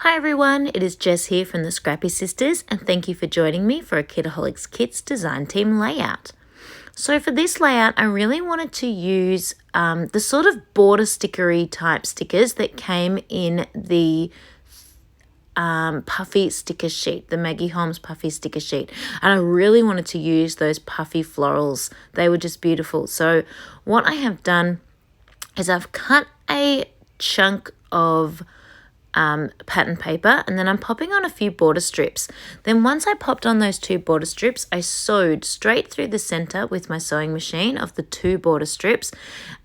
Hi everyone, it is Jess here from the Scrappy Sisters, and thank you for joining me for a Kitaholic Kits design team layout. So for this layout, I really wanted to use the sort of border stickery type stickers that came in the puffy sticker sheet, the Maggie Holmes puffy sticker sheet. And I really wanted to use those puffy florals. They were just beautiful. So what I have done is I've cut a chunk of pattern paper, and then I'm popping on a few border strips. Then once I popped on those two border strips, I sewed straight through the center with my sewing machine of the two border strips,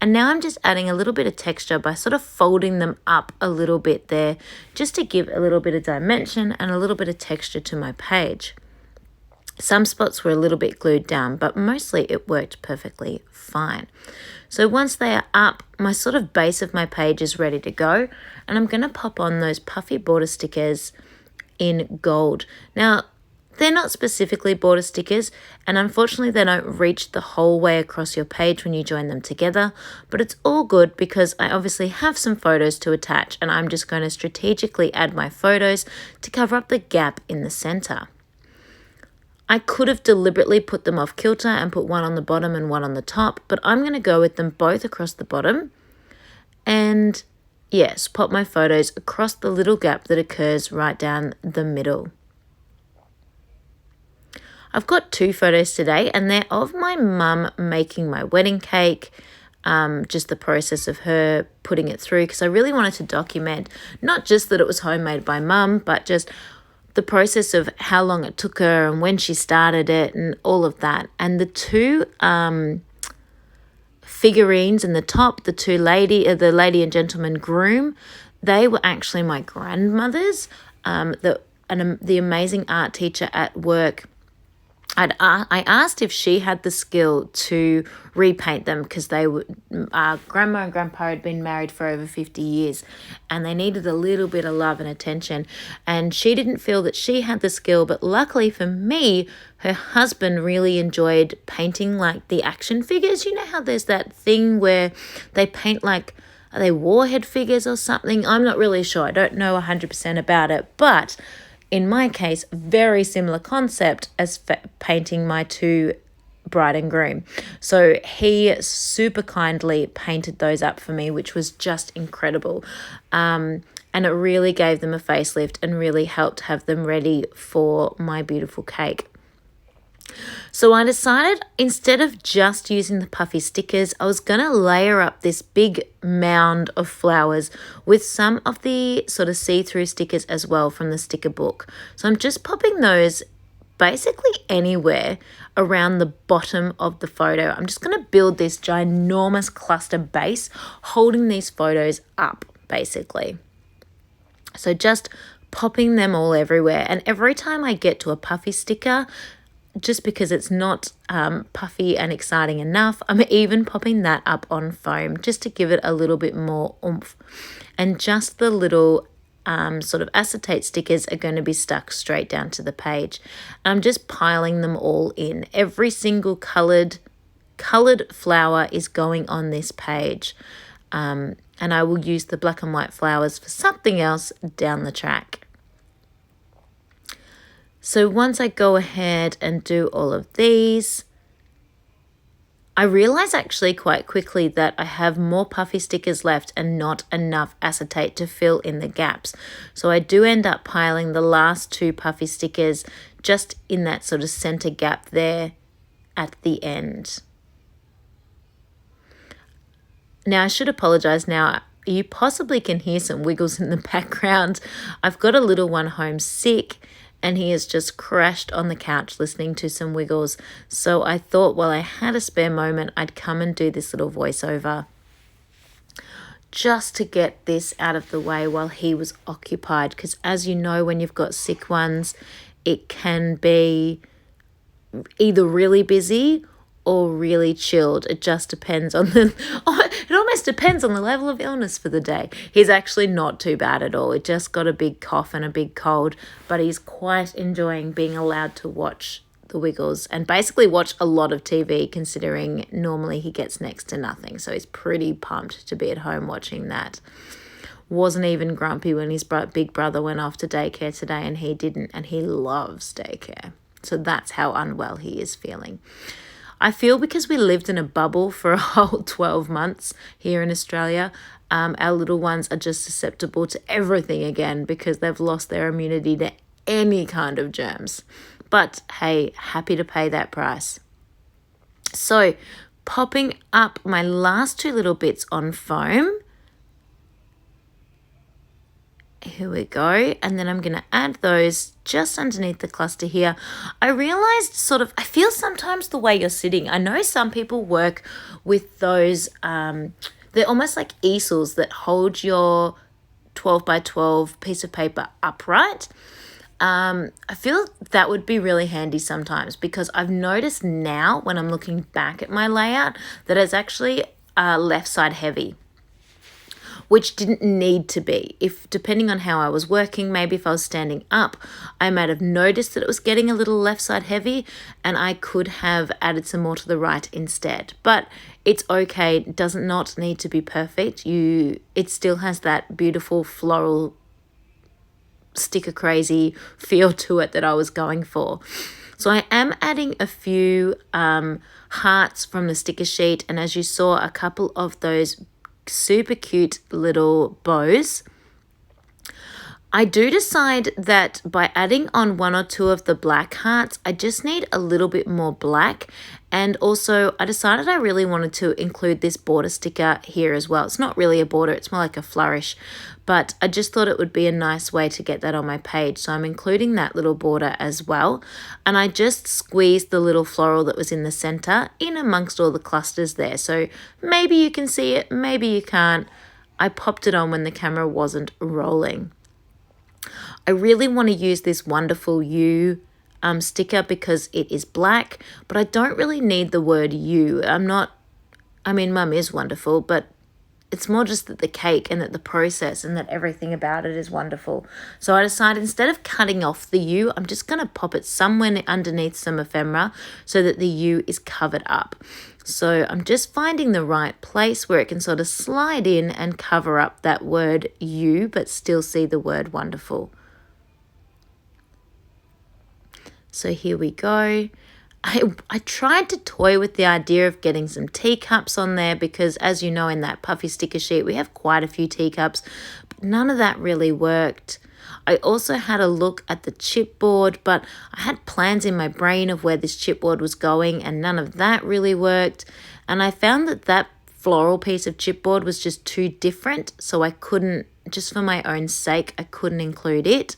and now I'm just adding a little bit of texture by sort of folding them up a little bit there, just to give a little bit of dimension and a little bit of texture to my page. Some spots were a little bit glued down, but mostly it worked perfectly fine. So once they are up, my sort of base of my page is ready to go, and I'm going to pop on those puffy border stickers in gold. Now, they're not specifically border stickers, and unfortunately they don't reach the whole way across your page when you join them together, but it's all good because I obviously have some photos to attach, and I'm just going to strategically add my photos to cover up the gap in the center. I could have deliberately put them off kilter and put one on the bottom and one on the top, but I'm going to go with them both across the bottom and, yes, pop my photos across the little gap that occurs right down the middle. I've got two photos today, and they're of my mum making my wedding cake, just the process of her putting it through, because I really wanted to document not just that it was homemade by mum, but just the process of how long it took her and when she started it and all of that. And the two figurines in the top, the lady and gentleman groom, they were actually my grandmother's. The amazing art teacher at work, I asked if she had the skill to repaint them, because they were grandma and grandpa had been married for over 50 years and they needed a little bit of love and attention, and she didn't feel that she had the skill, but luckily for me, her husband really enjoyed painting like the action figures. You know how there's that thing where they paint like, are they warhead figures or something? I'm not really sure. I don't know 100% about it, but in my case, very similar concept as painting my two bride and groom. So he super kindly painted those up for me, which was just incredible. And it really gave them a facelift and really helped have them ready for my beautiful cake. So I decided, instead of just using the puffy stickers, I was going to layer up this big mound of flowers with some of the sort of see-through stickers as well from the sticker book. So I'm just popping those basically anywhere around the bottom of the photo. I'm just going to build this ginormous cluster base holding these photos up, basically. So just popping them all everywhere. And every time I get to a puffy sticker, just because it's not puffy and exciting enough, I'm even popping that up on foam just to give it a little bit more oomph. And just the little sort of acetate stickers are going to be stuck straight down to the page. I'm just piling them all in. Every single coloured flower is going on this page. And I will use the black and white flowers for something else down the track. So once I go ahead and do all of these, I realize actually quite quickly that I have more puffy stickers left and not enough acetate to fill in the gaps. So I do end up piling the last two puffy stickers just in that sort of center gap there at the end. Now I should apologize now. You possibly can hear some wiggles in the background. I've got a little one home sick, and he has just crashed on the couch listening to some wiggles. So I thought while I had a spare moment, I'd come and do this little voiceover just to get this out of the way while he was occupied. Because as you know, when you've got sick ones, it can be either really busy or really chilled. It just depends on it almost depends on the level of illness for the day. He's actually not too bad at all. He just got a big cough and a big cold, but he's quite enjoying being allowed to watch the wiggles and basically watch a lot of TV, considering normally he gets next to nothing. So he's pretty pumped to be at home watching that. wasn't even grumpy when his big brother went off to daycare today and he didn't, and he loves daycare. So that's how unwell he is feeling. I feel because we lived in a bubble for a whole 12 months here in Australia, our little ones are just susceptible to everything again because they've lost their immunity to any kind of germs. But hey, happy to pay that price. So popping up my last two little bits on foam. Here we go. And then I'm going to add those just underneath the cluster here. I realized I feel sometimes the way you're sitting. I know some people work with those, they're almost like easels that hold your 12 by 12 piece of paper upright. I feel that would be really handy sometimes because I've noticed now when I'm looking back at my layout that it's actually left side heavy, which didn't need to be. If depending on how I was working, maybe if I was standing up, I might have noticed that it was getting a little left side heavy and I could have added some more to the right instead. But it's okay. It does not need to be perfect. It still has that beautiful floral sticker crazy feel to it that I was going for. So I am adding a few hearts from the sticker sheet, and as you saw, a couple of those super cute little bows. I do decide that by adding on one or two of the black hearts, I just need a little bit more black. And also I decided I really wanted to include this border sticker here as well. It's not really a border, it's more like a flourish, but I just thought it would be a nice way to get that on my page. So I'm including that little border as well. And I just squeezed the little floral that was in the center in amongst all the clusters there. So maybe you can see it, maybe you can't. I popped it on when the camera wasn't rolling. I really want to use this wonderful you sticker because it is black, but I don't really need the word you. Mum is wonderful, but it's more just that the cake and that the process and that everything about it is wonderful. So I decided instead of cutting off the U, I'm just going to pop it somewhere underneath some ephemera so that the U is covered up. So I'm just finding the right place where it can sort of slide in and cover up that word you, but still see the word wonderful. So here we go. I tried to toy with the idea of getting some teacups on there because, as you know, in that puffy sticker sheet, we have quite a few teacups, but none of that really worked. I also had a look at the chipboard, but I had plans in my brain of where this chipboard was going and none of that really worked. And I found that floral piece of chipboard was just too different, so I couldn't, just for my own sake, I couldn't include it.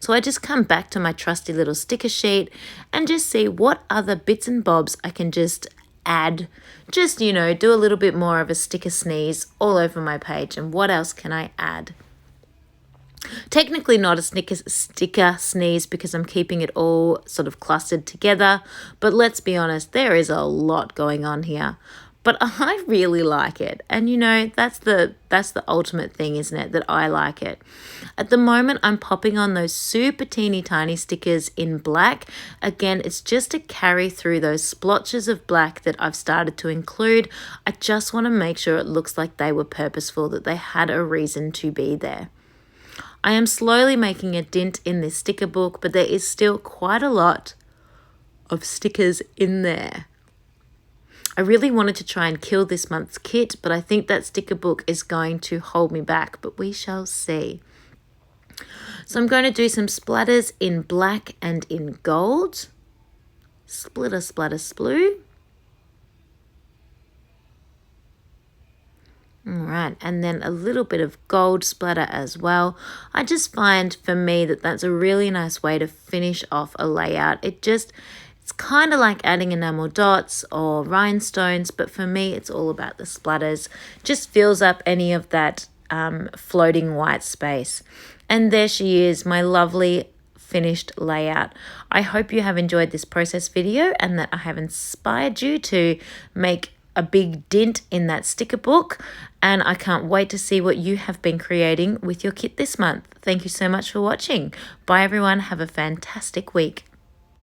So I just come back to my trusty little sticker sheet and just see what other bits and bobs I can just add, just, do a little bit more of a sticker sneeze all over my page. And what else can I add? Technically not a sticker sneeze because I'm keeping it all sort of clustered together, but let's be honest, there is a lot going on here. But I really like it. And that's the ultimate thing, isn't it? That I like it. At the moment, I'm popping on those super teeny tiny stickers in black. Again, it's just to carry through those splotches of black that I've started to include. I just want to make sure it looks like they were purposeful, that they had a reason to be there. I am slowly making a dent in this sticker book, but there is still quite a lot of stickers in there. I really wanted to try and kill this month's kit, but I think that sticker book is going to hold me back, but we shall see. So I'm going to do some splatters in black and in gold. Splitter, splatter, sploo. All right, and then a little bit of gold splatter as well. I just find for me that that's a really nice way to finish off a layout. It's kind of like adding enamel dots or rhinestones, but for me, it's all about the splatters. Just fills up any of that floating white space. And there she is, my lovely finished layout. I hope you have enjoyed this process video and that I have inspired you to make a big dent in that sticker book. And I can't wait to see what you have been creating with your kit this month. Thank you so much for watching. Bye everyone. Have a fantastic week.